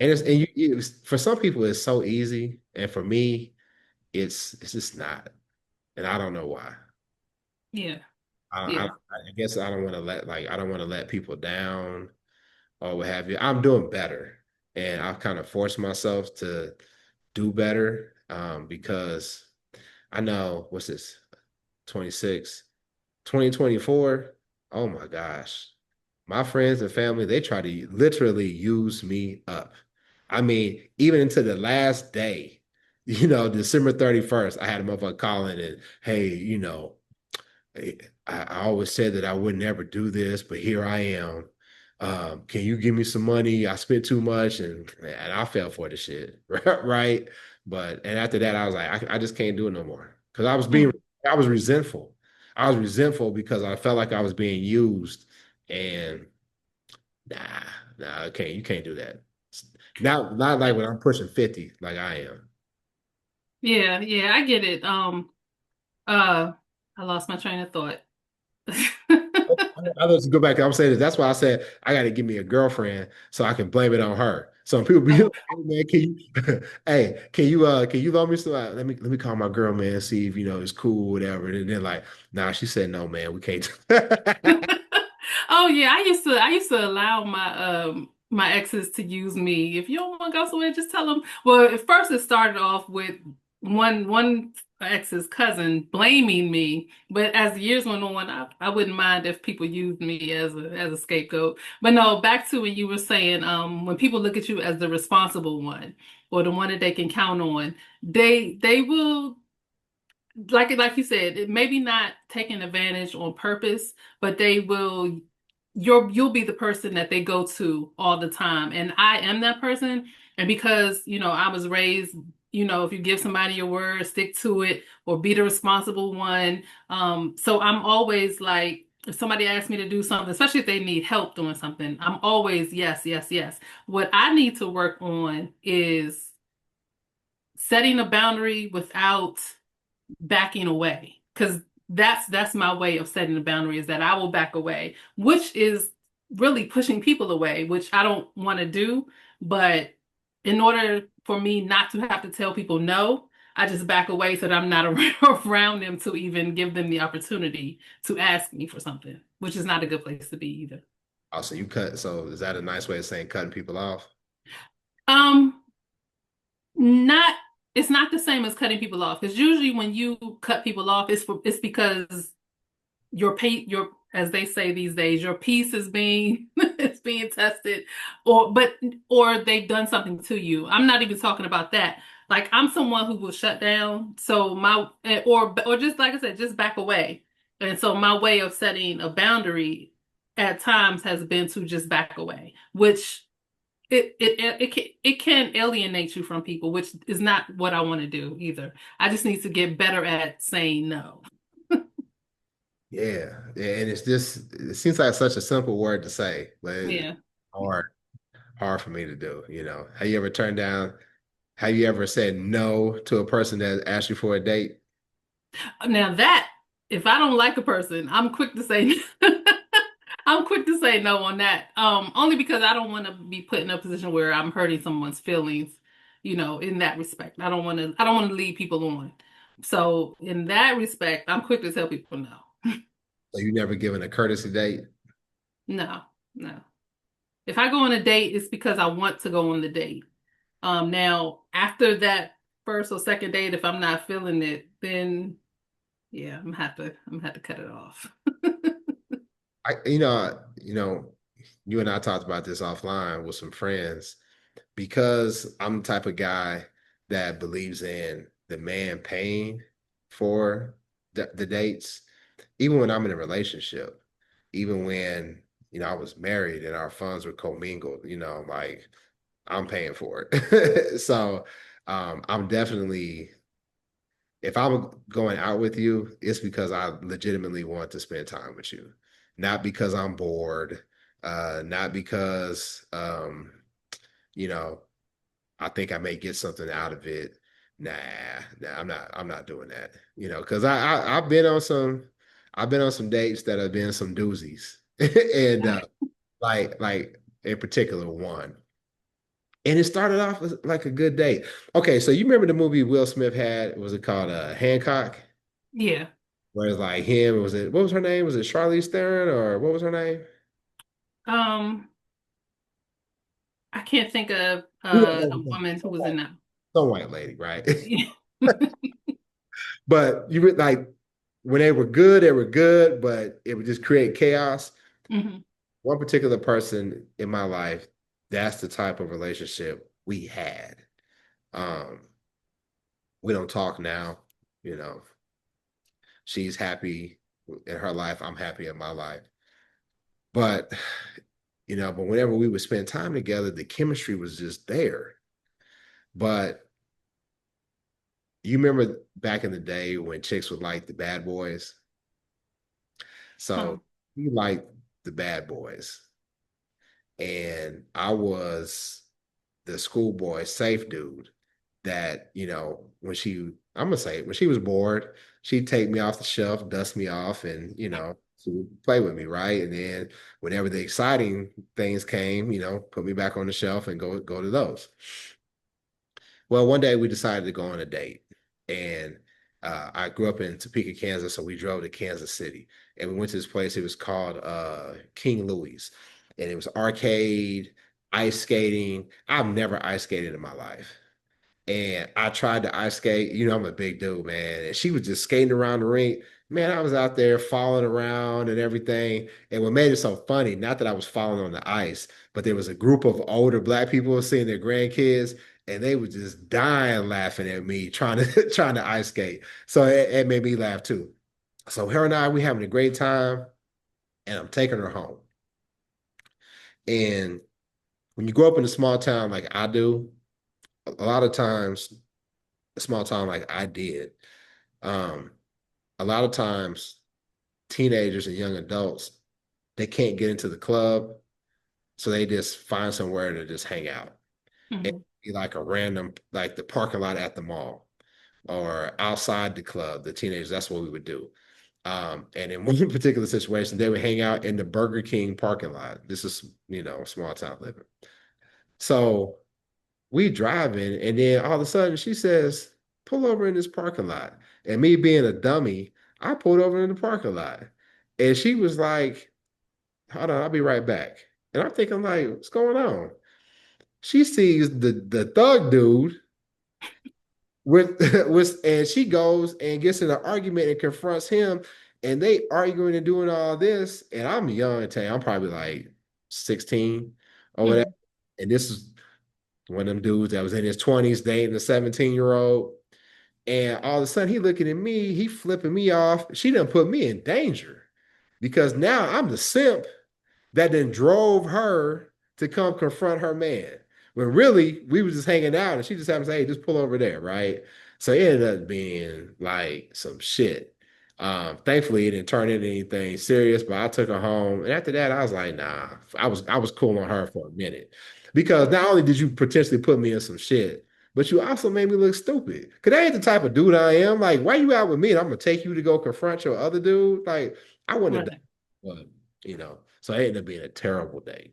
And for some people it's so easy, and for me, it's just not, and I don't know why. Yeah. I Yeah. I guess I don't want to I don't want to let people down or what have you. I'm doing better, and I've kind of forced myself to do better because I know what's this 26, 2024. Oh my gosh. My friends and family, they try to literally use me up. I mean, even into the last day, December 31st, I had a motherfucker calling and, hey, I always said that I would never do this, but here I am. Can you give me some money? I spent too much and I fell for the shit. Right. And after that, I was like, I just can't do it no more. Because Mm. I was resentful. I was resentful because I felt like I was being used. And nah, you can't do that. Not like when I'm pushing 50, like I am. Yeah, yeah, I get it. Uh, I lost my train of thought. Let's go back. I'm saying this. That's why I said I got to give me a girlfriend so I can blame it on her. Some people be like, Oh. "Hey man, hey, can you love me?" So let me call my girl, man, see if it's cool, whatever." And then like, nah, she said no, man, we can't. Oh yeah, I used to allow my exes to use me. If you don't want to go somewhere, just tell them. Well, at first it started off with one ex's cousin blaming me, but as the years went on, I wouldn't mind if people used me as a scapegoat. But no, back to when you were saying, when people look at you as the responsible one or the one that they can count on, they will like you said, it maybe not taking advantage on purpose, but they will you'll be the person that they go to all the time. And I am that person. And because, I was raised, if you give somebody your word, stick to it or be the responsible one. So I'm always like, if somebody asks me to do something, especially if they need help doing something, I'm always yes, yes, yes. What I need to work on is setting a boundary without backing away because that's my way of setting the boundary is that I will back away, which is really pushing people away, which I don't want to do. But in order for me not to have to tell people no, I just back away so that I'm not around them to even give them the opportunity to ask me for something, which is not a good place to be either. Also, you cut. So is that a nice way of saying cutting people off? Um, not it's not the same as cutting people off because usually when you cut people off, it's because your as they say these days, your peace is being it's being tested, or they've done something to you. I'm not even talking about that. Like I'm someone who will shut down. So or just like I said, just back away. And so my way of setting a boundary at times has been to just back away, which it can alienate you from people, which is not what I want to do either. I just need to get better at saying no. Yeah, and it seems like such a simple word to say, but it's Yeah. hard, hard for me to do. Have you ever said no to a person that asked you for a date? Now that if I don't like a person, I'm quick to say I'm quick to say no on that. Only because I don't want to be put in a position where I'm hurting someone's feelings, in that respect. I don't want to lead people on. So in that respect, I'm quick to tell people no. So you never given a courtesy date? No, no. If I go on a date, it's because I want to go on the date. Now after that first or second date, if I'm not feeling it, then yeah, I'm gonna have to cut it off. You and I talked about this offline with some friends because I'm the type of guy that believes in the man paying for the dates, even when I'm in a relationship, even when, I was married and our funds were commingled, like I'm paying for it. So I'm definitely, if I'm going out with you, it's because I legitimately want to spend time with you, not because I'm bored, not because you know, I think I may get something out of it. Nah, nah, I'm not doing that. Because I've been on some dates that have been some doozies. And like in particular one. And it started off as like a good date. Okay, so you remember the movie Will Smith had? Was it called Hancock? Yeah. Where it's like him, was it what was her name? Was it Charlize Theron or what was her name? Um, I can't think of We don't a know. woman who was in that. Some white lady, right? Yeah. But you would like when they were good, but it would just create chaos. Hmm. One particular person in my life, that's the type of relationship we had. Um, we don't talk now, you know. She's happy in her life, I'm happy in my life. But but whenever we would spend time together, the chemistry was just there. But you remember back in the day when chicks would like the bad boys? So Um, he liked the bad boys. And I was the schoolboy safe dude that, when I'm gonna say it, when she was bored, she'd take me off the shelf, dust me off, and she would play with me, right? And then whenever the exciting things came, put me back on the shelf and go to those. Well, one day we decided to go on a date, and I grew up in Topeka, Kansas, so we drove to Kansas City, and we went to this place. It was called King Louis, and it was arcade, ice skating. I've never ice skated in my life. And I tried to ice skate. I'm a big dude, man. And she was just skating around the rink. Man, I was out there falling around and everything. And what made it so funny, not that I was falling on the ice, but there was a group of older black people seeing their grandkids, and they were just dying laughing at me trying to trying to ice skate. So it made me laugh too. So her and I, we having a great time, and I'm taking her home. And when you grow up in a small town like I do, a lot of times, a small town like I did, um, a lot of times teenagers and young adults, they can't get into the club, so they just find somewhere to just hang out. It mhm. be like a random, like the parking lot at the mall or outside the club. The teenagers, that's what we would do. And in one particular situation, they would hang out in the Burger King parking lot. This is, small town living. So we driving, and then all of a sudden she says, pull over in this parking lot. And me being a dummy, I pulled over in the parking lot. And she was like, hold on, I'll be right back. And I'm thinking, like, what's going on? She sees the thug dude with and she goes and gets in an argument and confronts him, and they arguing and doing all this. And I'm young, I'm probably like 16 or whatever. Mhm. And this is one of them dudes that was in his 20s dating a 17-year-old. And all of a sudden he looking at me, he flipping me off. She done put me in danger because now I'm the simp that then drove her to come confront her man. When really we was just hanging out and she just happened to say, hey, just pull over there, right? So it ended up being like some shit. Thankfully it didn't turn into anything serious, but I took her home. And after that, I was like, nah, I was cool on her for a minute. Because not only did you potentially put me in some shit, but you also made me look stupid. Cause that ain't the type of dude I am. Like, why you out with me? And I'm gonna take you to go confront your other dude. Like, I wouldn't have done Right. it. But, so it ended up being a terrible day.